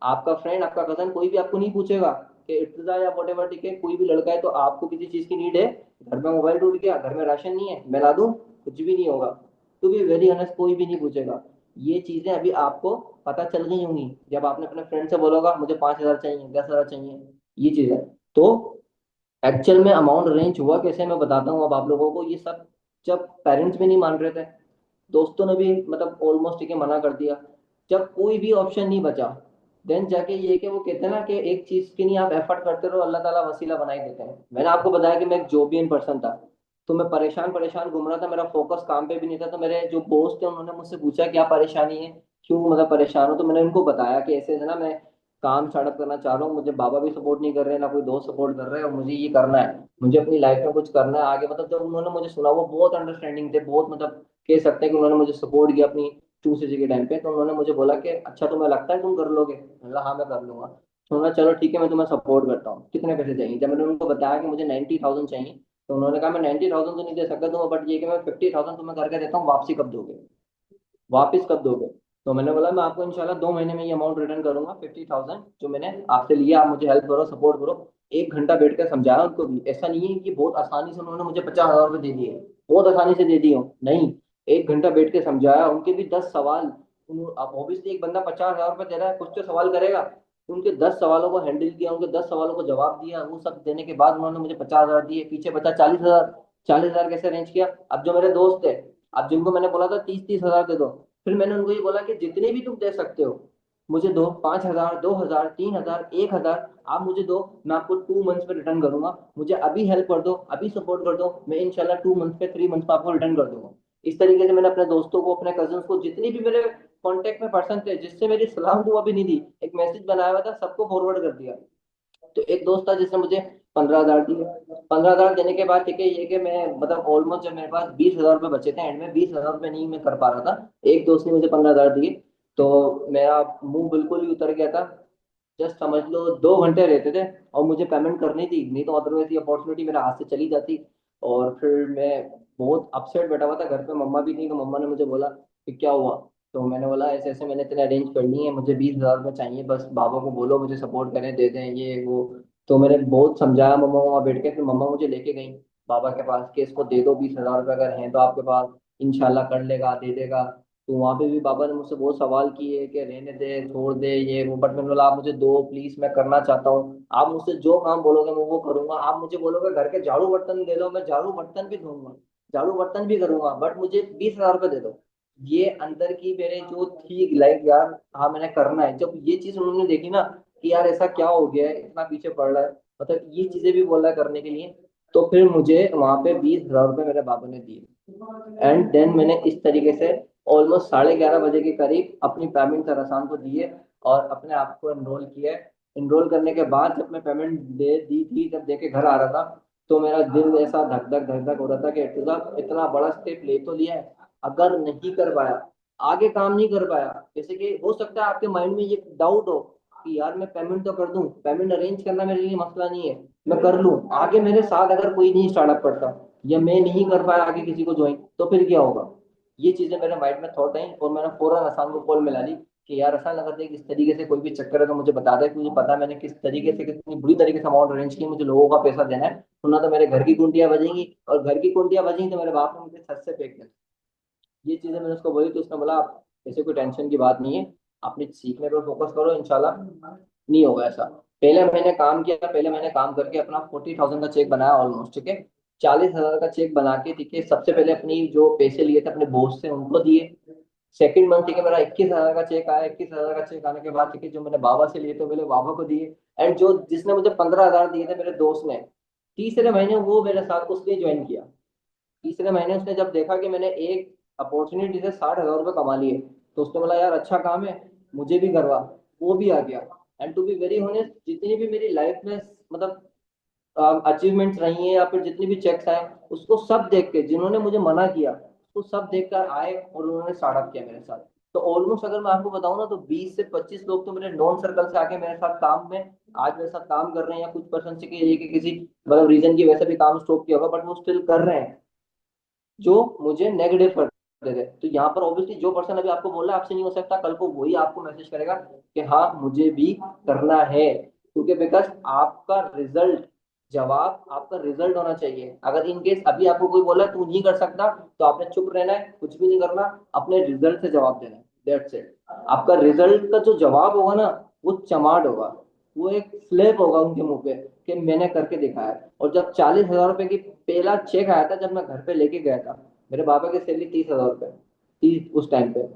आपका फ्रेंड, आपका कजन, कोई भी आपको नहीं पूछेगा कि इर्तिजा या वट एवर, ठीक है, कोई भी लड़का है तो आपको किसी चीज की नीड है, घर में मोबाइल टूट गया, घर में राशन नहीं है, मैं ला दूं, कुछ भी नहीं होगा। टू बी वेरी ऑनेस्ट, कोई भी नहीं पूछेगा। ये चीजें अभी आपको पता चल गई होंगी जब आपने अपने फ्रेंड से बोलोगा मुझे 5,000 चाहिए, 10,000 चाहिए, ये चीज है। तो एक्चुअल में अमाउंट रेंज हुआ कैसे मैं बताता हूँ अब आप लोगों को। ये सब जब पेरेंट्स भी नहीं मान रहे थे, दोस्तों ने भी मतलब ऑलमोस्ट ठीक है मना कर दिया, जब कोई भी ऑप्शन नहीं बचा, देन जाके ये कि वो कहते हैं ना कि एक चीज के लिए आप एफर्ट करते रहो, अल्लाह ताला वसीला बना ही देते हैं। मैंने आपको बताया कि मैं एक जॉबियन पर्सन था, तो मैं परेशान परेशान घूम रहा था, मेरा फोकस काम पे भी नहीं था। तो मेरे जो दोस्त थे उन्होंने मुझसे पूछा क्या परेशानी है, क्यों मतलब परेशान हो? तो मैंने उनको बताया कि ऐसे है ना, मैं काम स्टार्टअप करना चाह रहा हूँ, मुझे बाबा भी सपोर्ट नहीं कर रहे हैं, ना कोई दोस्त सपोर्ट कर रहे हैं, और मुझे ये करना है, मुझे अपनी लाइफ में कुछ करना है आगे। मतलब जब उन्होंने मुझे सुना, वो बहुत अंडरस्टैंडिंग थे, बहुत मतलब कह सकते हैं कि उन्होंने मुझे सपोर्ट किया अपनी चूज के टाइम पे। तो उन्होंने मुझे बोला कि अच्छा तुम्हें लगता है तुम कर लोगे? मैंने बोला हाँ मैं कर लूंगा। तो उन्होंने चलो ठीक है मैं तुम्हें सपोर्ट करता हूँ, कितने पैसे चाहिए? जब मैंने उनको बताया कि मुझे 90,000 चाहिए, तो उन्होंने कहा मैं 90,000 तो नहीं दे सकता तुम्हें, बट ये कि मैं 50,000 तुम्हें करके देता हूँ, वापसी कब दोगे? वापस कब दोगे? तो मैंने बोला मैं आपको इंशाल्लाह 2 महीने में ये अमाउंट रिटर्न करूंगा, 50,000 जो मैंने आपसे लिया, आप मुझे हेल्प करो, सपोर्ट करो। 1 घंटा बैठ कर समझाया उनको भी, ऐसा नहीं है कि बहुत आसानी से उन्होंने मुझे 50,000 रुपये दे दिए, बहुत आसानी से दे दिए हो, नहीं। 1 घंटा बैठ के समझाया, उनके भी 10 सवाल। अब ऑब्वियसली एक बंदा 50,000 रुपये दे रहा है, कुछ तो सवाल करेगा। उनके 10 सवालों को हैंडल किया, उनके 10 सवालों को जवाब दिया, वो सब देने के बाद उन्होंने मुझे 50,000 दिए, पीछे बचा 40,000। 40,000 कैसे अरेंज किया? अब जो मेरे दोस्त थे, अब जिनको मैंने बोला था 30-30 हजार दे दो, फिर मैंने उनको ये बोला कि जितने भी तुम दे सकते हो मुझे दो, 5,000, 2,000, 3,000, 1,000, आप मुझे दो, मैं आपको 2 मंथ्स में रिटर्न करूंगा। मुझे अभी हेल्प कर दो, अभी सपोर्ट कर दो, मैं इंशाल्लाह 2 मंथ्स पे, 3 मंथ्स में आपको रिटर्न कर दूंगा। इस तरीके से मैंने अपने दोस्तों को, अपने कजन्स को, जितनी भी मेरे कॉन्टेक्ट में पर्सन थे जिससे मेरी सलाह दुआ भी नहीं दी, एक मैसेज बनाया हुआ था, सबको फॉरवर्ड कर दिया। तो एक दोस्त था जिसने मुझे 15,000 दिए। 15,000 देने के बाद ठीक है ये कि मैं मतलब ऑलमोस्ट जब मेरे पास 20,000 रुपये बचे थे एंड में, 20,000 रुपये नहीं मैं कर पा रहा था, एक दोस्त ने मुझे 15,000 दिए, तो मेरा मुंह बिल्कुल ही उतर गया था। जस्ट समझ लो 2 घंटे रहते थे और मुझे पेमेंट करनी थी, नहीं तो अदरवाइज ये अपॉर्चुनिटी मेरे हाथ से चली जाती। और फिर मैं बहुत अपसेट बैठा हुआ था घर पे, मम्मा भी थी, तो मम्मा ने मुझे बोला कि क्या हुआ। तो मैंने बोला ऐसे ऐसे मैंने इतने अरेंज कर लिए हैं, मुझे 20,000 रुपये चाहिए, बस बाबा को बोलो मुझे सपोर्ट करें, दे दें ये वो। तो मैंने बहुत समझाया मम्मा, वहाँ बैठ के, फिर मम्मा मुझे लेके गई बाबा के पास कि इसको दे दो 20,000 रुपये, अगर हैं तो आपके पास, इंशाल्लाह कर लेगा, दे देगा। तो वहाँ पे भी बाबा ने मुझसे बहुत सवाल किए कि रहने दे, छोड़ दे, ये वो, बट मैंने बोला आप मुझे दो प्लीज, मैं करना चाहता हूँ, आप मुझसे जो काम बोलोगे मैं वो करूंगा, आप मुझे बोलोगे घर के झाड़ू बर्तन दे दो, मैं झाड़ू बर्तन भी दूंगा, झाड़ू बर्तन भी करूंगा, बट मुझे 20,000 रुपये दे दो। ये अंदर की मेरे जो थी लाइक यार, हाँ मैंने करना है। जब ये चीज उन्होंने देखी ना कि यार ऐसा क्या हो गया है, इतना पीछे पड़ रहा है, मतलब ये चीजें भी बोल रहा है करने के लिए, तो फिर मुझे वहां पे 20,000 रुपये मेरे बाबा ने दिए। एंड देन मैंने इस तरीके से ऑलमोस्ट 11:30 बजे के करीब अपनी पेमेंट सर रसान को दिए और अपने आप को एनरोल किया। एनरोल करने के बाद जब मैं पेमेंट दे दी थी, जब दे के घर आ रहा था, तो मेरा दिल ऐसा धक धक हो रहा था कि इतना इतना बड़ा स्टेप ले तो लिया है, अगर नहीं कर पाया, आगे काम नहीं कर पाया, जैसे कि हो सकता है आपके माइंड में ये डाउट हो कि यार मैं पेमेंट तो कर दूं, पेमेंट अरेंज करना मेरे लिए मसला नहीं है, मैं कर लूं, आगे मेरे साथ अगर कोई नहीं स्टार्टअप करता या मैं नहीं कर पाया आगे किसी को ज्वाइन, तो फिर क्या होगा। ये चीजें मेरे माइंड में थॉट आई और मैंने फौरन हसन को कॉल मिला ली कि यार हसन, अगर देख इस तरीके से कोई भी चक्कर है तो मुझे बता दे, कि मुझे पता है मैंने किस तरीके से कितनी बुरी तरीके से अमाउंट अरेंज की, मुझे लोगों का पैसा देना है, वरना तो मेरे घर की कुंडियां बजेंगी, और घर की कुंडियां बजेंगी तो मेरे बाप ने मुझे छत से फेंक दिया। ये चीजें मैंने उसको बोली तो उसने बोला आप ऐसे कोई टेंशन की बात नहीं है, अपने सीखने पर फोकस करो, इंशाल्लाह नहीं होगा ऐसा। पहले मैंने काम किया, पहले मैंने काम करके अपना 40,000 का चेक बनाया ऑलमोस्ट, ठीक है, 40,000 का चेक बना के, ठीक है, सबसे पहले अपनी जो पैसे लिए थे अपने बॉस से उनको दिए। सेकंड मंथ, ठीक है, मेरा 21,000 का चेक आया, 21,000 का चेक आने के बाद, ठीक है, जो मैंने बाबा से लिए थे पहले बाबा को दिए। एंड जो जिसने मुझे 15,000 दिए थे मेरे दोस्त ने, तीसरे महीने वो मेरे साथ उसने ज्वाइन किया। तीसरे महीने उसने जब देखा कि मैंने एक अपॉर्चुनिटी से 60,000 रुपये कमा लिए, तो उसने बोला यार अच्छा काम है, मुझे भी करवा। वो भी आ गया। And to be very honest, जितनी भी मेरी लाइफ में मतलब अचीवमेंट्स रही हैं या फिर जितनी भी चेक्स आए, उसको सब देख के, जिन्होंने मुझे मना किया उसको सब देख कर आए और उन्होंने स्टार्टअप किया मेरे साथ। तो ऑलमोस्ट अगर मैं आपको बताऊं ना, तो 20 से 25 लोग तो मेरे नॉन सर्कल से आके मेरे साथ काम में आज मेरे साथ काम कर रहे हैं, या कुछ पर्सन से कि किसी मतलब रीजन की वजह से भी काम स्टॉप किया होगा, बट वो स्टिल कर रहे हैं, जो मुझे नेगेटिव करते थे। तो यहाँ पर ऑब्वियसली जो पर्सन अभी आपको बोल रहा है आपसे नहीं हो सकता, कल को वही आपको मैसेज करेगा कि हाँ मुझे भी करना है, क्योंकि बिकॉज आपका रिजल्ट, जवाब आपका रिजल्ट होना चाहिए। अगर इन केस अभी आपको कोई बोला तू नहीं कर सकता, तो आपने चुप रहना है, कुछ भी नहीं करना, अपने रिजल्ट से जवाब देना है, दैट्स इट। आपका रिजल्ट का जो जवाब होगा ना, वो चमाट होगा, वो एक स्लेप होगा उनके मुंह पे कि मैंने करके दिखाया है। और जब 40,000 रुपए की पहला चेक आया था, जब मैं घर पे लेके गया था, मेरे पापा की सैलरी 30,000 रुपए, 30 उस टाइम पे,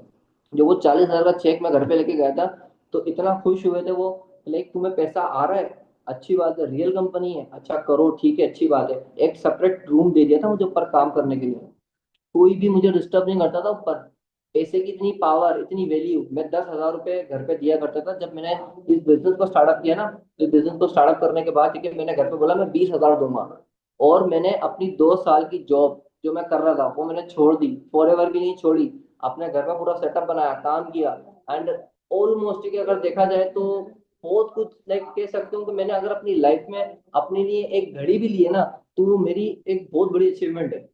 जो वो 40,000 का चेक मैं घर पे लेके गया था, तो इतना खुश हुए थे वो, लाइक तुम्हें पैसा आ रहा है, अच्छी बात है, रियल कंपनी है, अच्छा करो, ठीक है, अच्छी बात है। एक सेपरेट रूम दे दिया था मुझे ऊपर काम करने के लिए, कोई भी मुझे डिस्टर्ब नहीं करता था ऊपर। पैसे की इतनी पावर, इतनी वैल्यू, मैं 10,000 रुपए घर पे दिया करता था जब मैंने इस बिजनेस को स्टार्टअप किया ना। इस बिजनेस को स्टार्टअप करने के बाद, ठीक है, मैंने घर पे बोला मैं 20,000 दूंगा, और मैंने अपनी 2 साल की जॉब जो मैं कर रहा था वो मैंने छोड़ दी, फॉर एवर की नहीं छोड़ी, अपने घर पे पूरा सेटअप बनाया, काम किया। एंड ऑलमोस्ट, ठीक है, अगर देखा जाए तो बहुत कुछ लाइक कह सकते हो कि मैंने अगर अपनी लाइफ में अपने लिए एक घड़ी भी ली है ना, तो वो मेरी एक बहुत बड़ी अचीवमेंट है।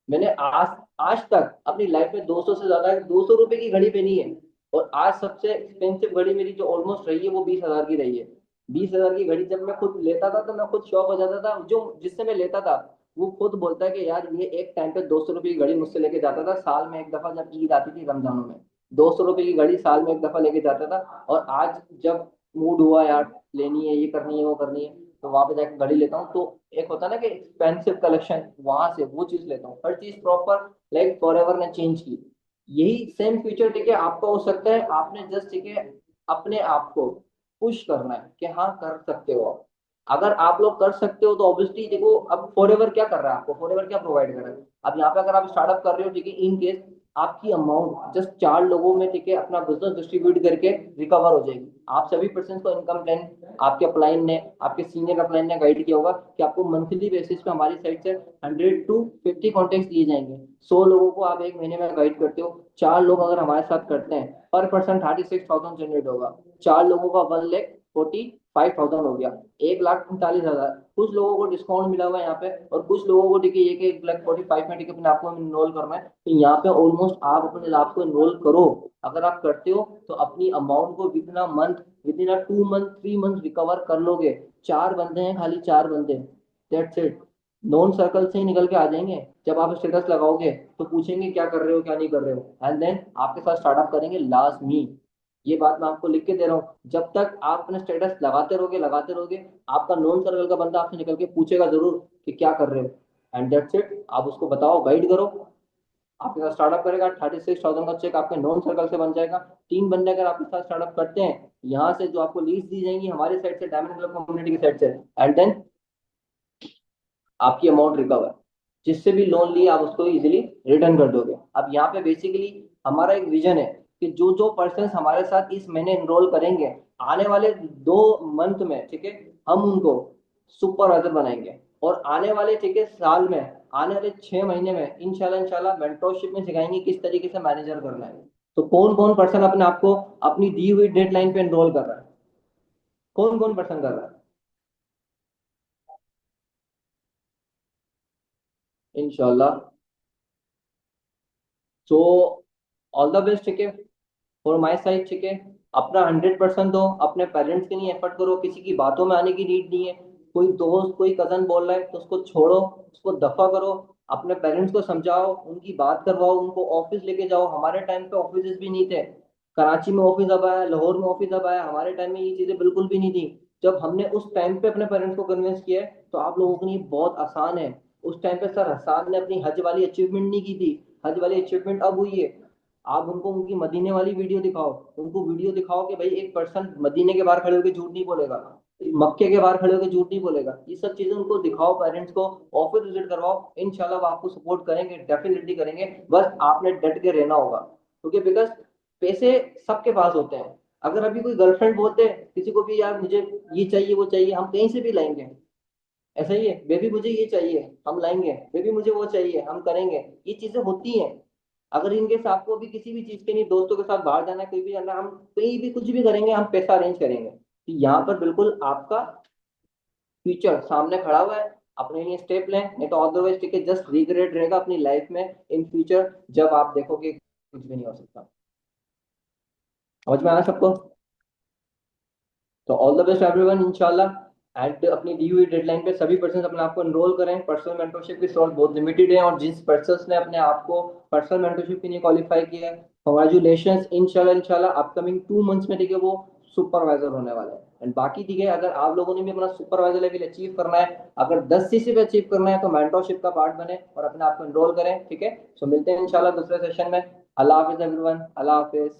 मैंने आज आज तक अपनी लाइफ में 200 से ज्यादा 200 रुपए की घड़ी पहनी है, और आज सबसे एक्सपेंसिव घड़ी मेरी जो ऑलमोस्ट रही है वो 20,000 की रही है। 20,000 की घड़ी जब मैं खुद लेता था तो मैं खुद शौक हो जाता था, जो जिससे मैं लेता था वो खुद बोलता है कि यार ये एक टाइम पे 200 रुपए की घड़ी मुझसे लेके जाता था साल में एक दफा, जब ईद आती थी रमजानों में, 200 रुपए की घड़ी साल में एक दफा लेके जाता था। और आज जब मूड हुआ यार लेनी है, ये करनी है, वो करनी है, तो वहां पे जाके घड़ी लेता हूँ, तो एक होता है ना कि एक्सपेंसिव कलेक्शन, वहां से वो चीज लेता हूँ, हर चीज प्रॉपर लाइक फॉर एवर ने चेंज की। यही सेम फ्यूचर, ठीक है, आपका हो सकता है, आपने जस्ट, ठीक है, अपने आप को पुश करना है कि हाँ कर सकते हो आप। अगर आप लोग कर सकते हो तो ऑब्वियसली देखो, अब फॉर एवर क्या कर रहा है आपको, फॉर एवर क्या प्रोवाइड कर रहा है। अब यहाँ पे अगर आप स्टार्टअप कर रहे हो, ठीक है, इन केस आपकी अमाउंट जस्ट 4 लोगों में, ठीक है, अपना बिजनेस डिस्ट्रीब्यूट करके रिकवर हो जाएगी। आप सभी पर्सन को इनकम प्लान आपके अपलाइन ने, आपके सीनियर अपलाइन ने गाइड किया होगा कि आपको मंथली बेसिस पे हमारी साइड से 100 to 50 कॉन्टेक्ट दिए जाएंगे। 100 लोगों को आप एक महीने में गाइड करते हो, 4 लोग अगर हमारे साथ करते हैं, पर पर्सन 36,000 जनरेट होगा, 4 लोगों का 1,40,000 5,000 हो गया, 1,45,000। कुछ लोगों को डिस्काउंट मिला हुआ है यहाँ पे, और कुछ लोगों को देखिए ये कि 1,45 में टिकट अपने आपको इनरोल करना है, तो यहाँ पे ऑलमोस्ट आप अपने लाभ को इनरोल करो। अगर आप करते हो तो अपनी अमाउंट को with in a month, with in a 2 month, 3 month recover कर लोगे। 4 बंदे हैं, खाली 4 बंदे, दैट्स इट। नॉन सर्कल से ही निकल के आ जाएंगे। जब आप स्टेटस लगाओगे तो पूछेंगे क्या कर रहे हो क्या नहीं कर रहे हो, एंड देन आपके साथ स्टार्टअप करेंगे लाजमी। ये बात मैं आपको लिख के दे रहा हूँ, जब तक आप अपने स्टेटस लगाते रहोगे, आपका नॉन सर्कल का बंदा आपसे निकल के पूछेगा जरूर कि क्या कर रहे हो, एंड दैट्स इट। आप उसको बताओ, गाइड करो, आपके साथ स्टार्टअप करेगा, 36,000 का चेक आपके नॉन सर्कल से बन जाएगा। 3 बंदे अगर आपके साथ स्टार्टअप करते हैं, यहाँ से जो आपको लीड्स दी जाएंगी हमारी साइड से, डायमंड क्लब कम्युनिटी की साइड से, एंड देन आपकी अमाउंट रिकवर, जिससे भी लोन लिए आप उसको इजीली रिटर्न कर दोगे। अब यहाँ पे बेसिकली हमारा एक विजन है कि जो जो पर्सन हमारे साथ इस महीने एनरोल करेंगे, आने वाले 2 मंथ में, ठीक है, हम उनको सुपरवाइजर बनाएंगे। और आने वाले, ठीक है, साल में, आने वाले 6 महीने में इंशाल्लाह इंशाल्लाह मेंटोरशिप में सिखाएंगे किस तरीके से मैनेजर करना है। तो कौन कौन पर्सन अपने आप को अपनी दी हुई डेडलाइन पे एनरोल कर रहा है, कौन कौन पर्सन कर रहा है? इंशाल्लाह। सो ऑल द बेस्ट, ठीक है, फॉर माई साइड, ठीक है। अपना 100% दो, अपने पेरेंट्स के लिए एफर्ट करो, किसी की बातों में आने की नीड नहीं है। कोई दोस्त कोई कजन बोल रहा है तो उसको छोड़ो, उसको दफा करो। अपने पेरेंट्स को समझाओ, उनकी बात करवाओ, उनको ऑफिस लेके जाओ। हमारे टाइम पे ऑफिस भी नहीं थे, कराची में ऑफिस अब आया, लाहौर में ऑफिस अब आया, हमारे टाइम में ये चीजें बिल्कुल भी नहीं थी। जब हमने उस टाइम पे अपने पेरेंट्स को कन्विंस किया है, तो आप लोगों के लिए बहुत आसान है। उस टाइम पे सर हसान ने अपनी हज वाली अचीवमेंट नहीं की थी, हज वाली अचीवमेंट अब हुई है। आप उनको उनकी मदीने वाली वीडियो दिखाओ, उनको वीडियो दिखाओ कि भाई एक पर्सन मदीने के बाहर खड़े होकर झूठ नहीं बोलेगा, मक्के के बाहर खड़े होकर झूठ नहीं बोलेगा। ये सब चीजें उनको दिखाओ, पेरेंट्स को ऑफिस विजिट करवाओ, इंशाल्लाह वो आपको सपोर्ट करेंगे, डेफिनेटली करेंगे। बस आपने डट के रहना होगा, क्योंकि बिकॉज पैसे सबके पास होते हैं। अगर अभी कोई गर्लफ्रेंड बोलते हैं किसी को भी, यार मुझे ये चाहिए वो चाहिए, हम कहीं से भी लाएंगे। ऐसा ही है, बेबी मुझे ये चाहिए, हम लाएंगे, बेबी मुझे वो चाहिए, हम करेंगे। ये चीजें होती हैं। अगर इनके साथ आपको भी किसी भी चीज के नहीं, दोस्तों के साथ बाहर जाना है, कहीं भी जाना है, हम कहीं भी कुछ भी करेंगे, हम पैसा अरेंज करेंगे। तो यहाँ पर बिल्कुल आपका फ्यूचर सामने खड़ा हुआ है, अपने लिए स्टेप लें, नहीं तो अदरवाइज, ठीक है, जस्ट रिग्रेट रहेगा अपनी लाइफ में इन फ्यूचर, जब आप देखोगे कुछ भी नहीं हो सकता। समझ में आया सबको? तो ऑल द बेस्ट एवरीवन, इंशाल्लाह। एंड अपनी दी हुई डेडलाइन पे सभी पर्सन अपने आप को एनरोल करें। पर्सनल मेंटरशिप की स्लॉट बहुत लिमिटेड है, और जिस पर्सन ने अपने आप को पर्सनल मेंटरशिप के लिए क्वालिफाई किया है, कॉन्ग्रेचुलेशन। इंशाल्लाह इंशाल्लाह अपकमिंग 2 मंथ्स में, ठीक है, वो सुपरवाइजर होने वाला है। एंड बाकी, ठीक है, अगर आप लोगों ने भी अपना सुपरवाइजर लेवल अचीव करना है, अगर 10 CC पे अचीव करना है, तो मेंटरशिप का पार्ट बने और अपने आप को एनरोल करें, ठीक है। सो मिलते हैं इंशाल्लाह दूसरे सेशन में। अल्लाह हाफिज एवरीवन, अल्लाह हाफिज।